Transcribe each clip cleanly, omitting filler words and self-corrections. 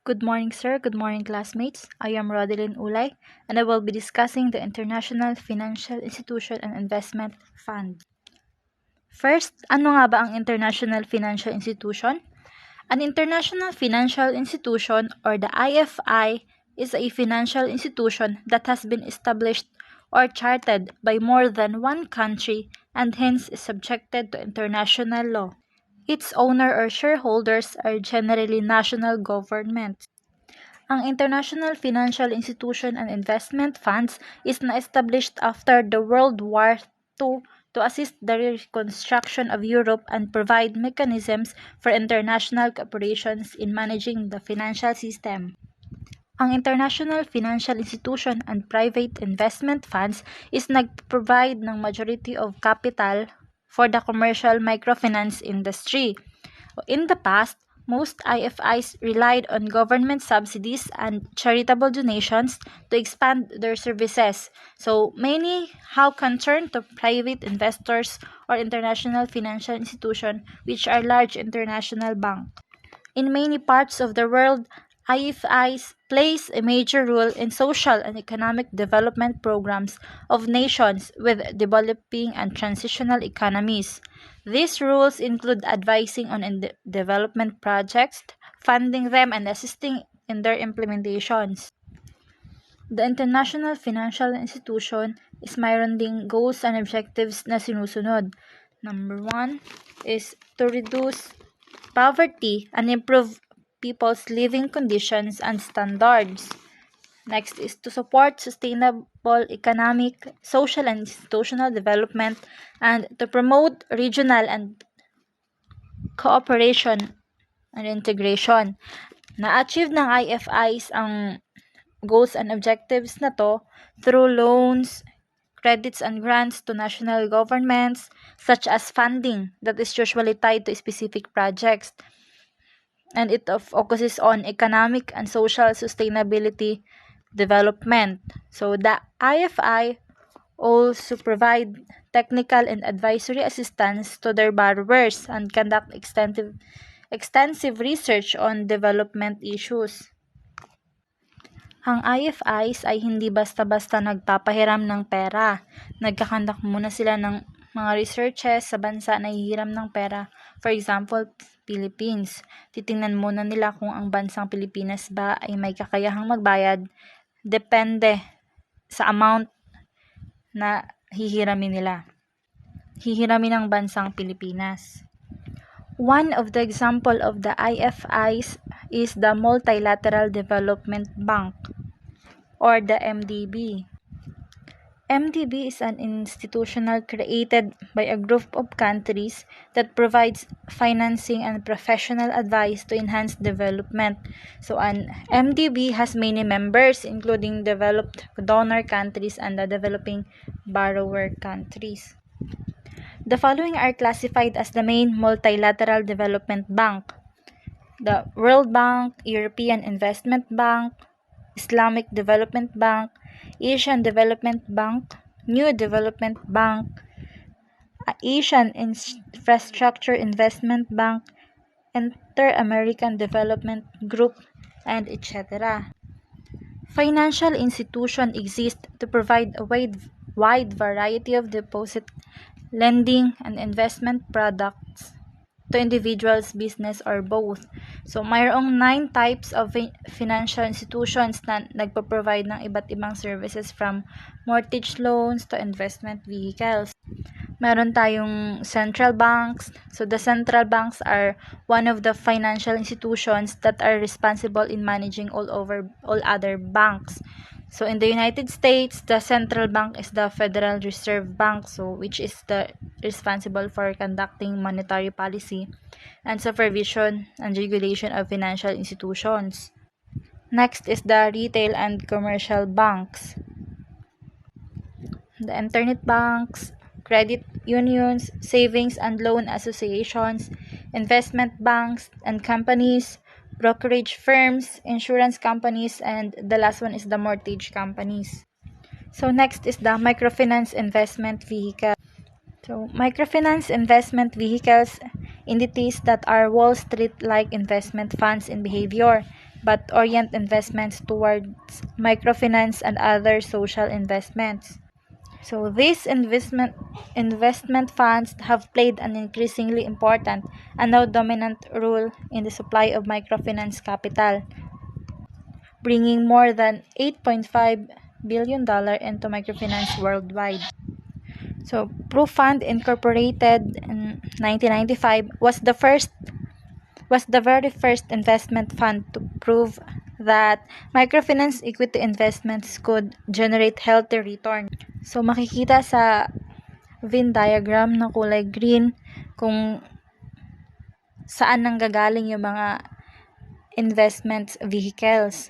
Good morning, sir. Good morning, classmates. I am Rodeline Ulay, and I will be discussing the International Financial Institution and Investment Fund. First, ano nga ba ang International Financial Institution? An international financial institution, or the IFI, is a financial institution that has been established or chartered by more than one country and hence is subjected to international law. Its owner or shareholders are generally national governments. Ang International Financial Institution and Investment Funds is na-established after the World War II to assist the reconstruction of Europe and provide mechanisms for international cooperations in managing the financial system. Ang International Financial Institution and Private Investment Funds is nag-provide ng majority of capital for the commercial microfinance industry. In the past, most IFIs relied on government subsidies and charitable donations to expand their services, so many how can turn to private investors or international financial institutions, which are large international banks. In many parts of the world, IFIs plays a major role in social and economic development programs of nations with developing and transitional economies. These roles include advising on development projects, funding them, and assisting in their implementations. The International Financial Institution is mayroon ding goals and objectives na sinusunod. Number 1 is to reduce poverty and improve people's living conditions and standards. Next is to support sustainable economic, social, and institutional development and to promote regional and cooperation and integration. Na-achieve ng IFIs ang goals and objectives na to through loans, credits and grants to national governments, such as funding that is usually tied to specific projects. And it focuses on economic and social sustainability development. So the IFI also provide technical and advisory assistance to their borrowers and conduct extensive research on development issues. Ang IFIs ay hindi basta-basta nagpapahiram ng pera. Nagkakandak muna sila ng mga researches sa bansa na hihiram ng pera. For example, Philippines. Titingnan muna nila kung ang bansang Pilipinas ba ay may kakayahang magbayad. Depende sa amount na hihiramin nila. Hihiramin ng bansang Pilipinas. One of the example of the IFIs is the Multilateral Development Bank, or the MDB. MDB is an institutional created by a group of countries that provides financing and professional advice to enhance development. So an MDB has many members, including developed donor countries and the developing borrower countries. The following are classified as the main multilateral development bank: the World Bank, European Investment Bank, Islamic Development Bank, Asian Development Bank, New Development Bank, Asian Infrastructure Investment Bank, Inter-American Development Group, and etc. Financial institutions exist to provide a wide variety of deposit, lending, and investment products to individuals, business, or both. So, mayroong 9 types of financial institutions na nagpo-provide ng iba't ibang services from mortgage loans to investment vehicles. Meron tayong central banks. So, the central banks are one of the financial institutions that are responsible in managing all other banks. So, in the United States, the central bank is the Federal Reserve Bank, so which is the responsible for conducting monetary policy and supervision and regulation of financial institutions. Next is the retail and commercial banks. The internet banks, credit unions, savings and loan associations, investment banks and companies, brokerage firms, insurance companies, and the last one is the mortgage companies. So next is the microfinance investment vehicle. So microfinance investment vehicles, entities that are Wall Street-like investment funds in behavior. but orient investments towards microfinance and other social investments. So these investment funds have played an increasingly important and now dominant role in the supply of microfinance capital, bringing more than $8.5 billion into microfinance worldwide. So ProFund Incorporated in 1995 was the very first investment fund to prove that microfinance equity investments could generate healthy return. So makikita sa Venn diagram na kulay green kung saan nanggagaling yung mga investment vehicles.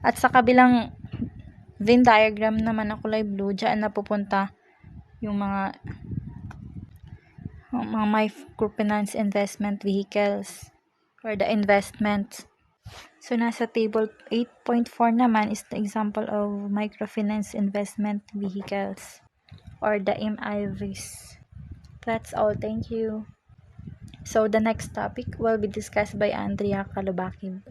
At sa kabilang Venn diagram naman na kulay blue, dyan napupunta yung mga microfinance investment vehicles or the investments. So, nasa table 8.4 naman is the example of microfinance investment vehicles or the MIVs. That's all. Thank you. So, the next topic will be discussed by Andrea Kalubakib.